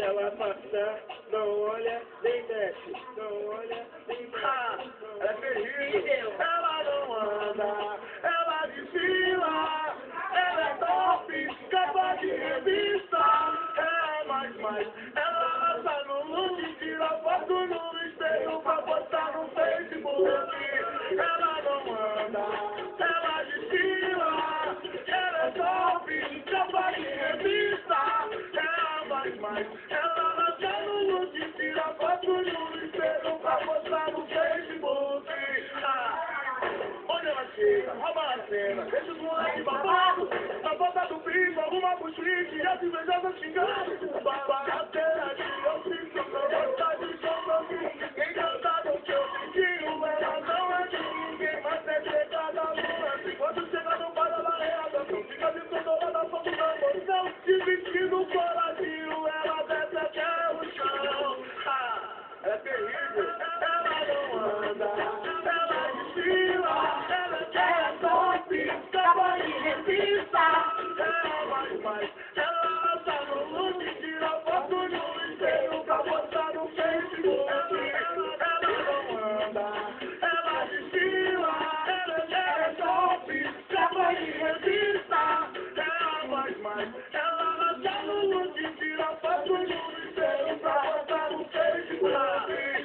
ela passa, não olha, nem desce, não olha, nem desce. Ela é terrível. Ela não anda, ela desfila, ela é top, capa de revista. É mais, ela lança no look, tira foto no espelho pra postar no Facebook. Ela não anda, ela desfila, ela é top, capa de revista. É mais, ela lança no look, tira foto no espelho pra postar no Facebook. Onde ela chega, rouba a cena, deixa os moleques babado. Na porta do piso, alguma buchique, e as invejosas xingando. Barateira de ofício, não gosta de compromisso. Encantada o seu biquinho, ela não é de ninguém, mas é chegada a lua. Quando chega no bar, ela é a atração. Fica de tudo na foto da emoção. De vestido coradinho, ela desce até o chão. Ela é terrível. Ela não anda, ela desfila, ela é top, capa de revista. É mais, ela lança no look, tira foto no espelho pra postar no Facebook. Ela não anda, ela desfila, ela é top, capa de revista. É mais, ela lança no look, tira foto no espelho pra postar no Facebook.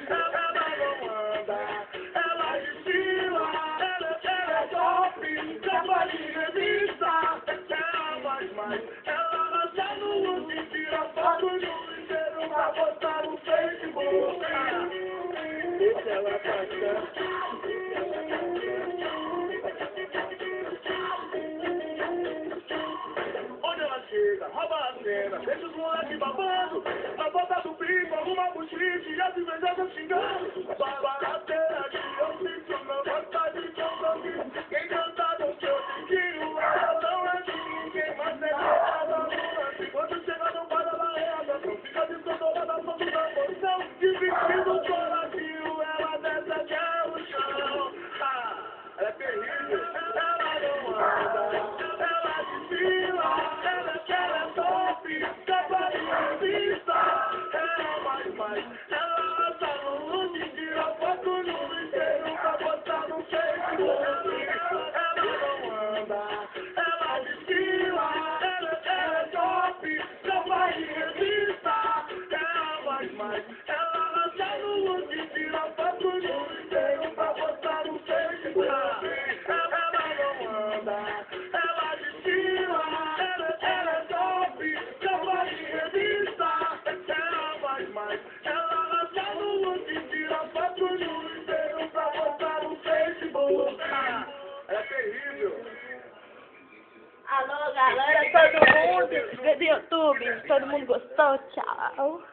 Ela não anda, ela desfila, ela é top, capa de revista. É mais, ela lança no look, tira foto no espelho pra postar no Facebook. Deixa ela passar. Onde ela chega, rouba a cena, deixa os moleques babando. Na volta do bico, alguma buchique, e as invejosas xingando. Barateira de ofício, não gosta de compromisso. Encantada o seu biquinho, ela não é de ninguém, mas é chegada a lua. Quando chega no bar, ela é a atração. Fica descontrolada da foto da emoção. De vestido coradinho, ela desce até o chão. Ela é terrível. Ela não anda, ela desfila, ela é top, capa de revista. É mais, ela lança no look, tira foto no espelho pra postar no Facebook. Ela não anda, ela desfila, ela é top, capa de revista. É mais, ela lança no look, tira foto no espelho pra postar no Facebook. Ela não anda, ela desfila, ela é top, capa de revista. É mais, ela lança no look, tira foto no espelho pra postar no Facebook. Ela é terrível. Alô, galera, todo mundo inscrito no YouTube. Todo mundo gostou? Tchau.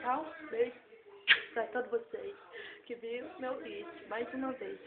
Tchau, beijo pra todos vocês que viram meu vídeo mais uma vez.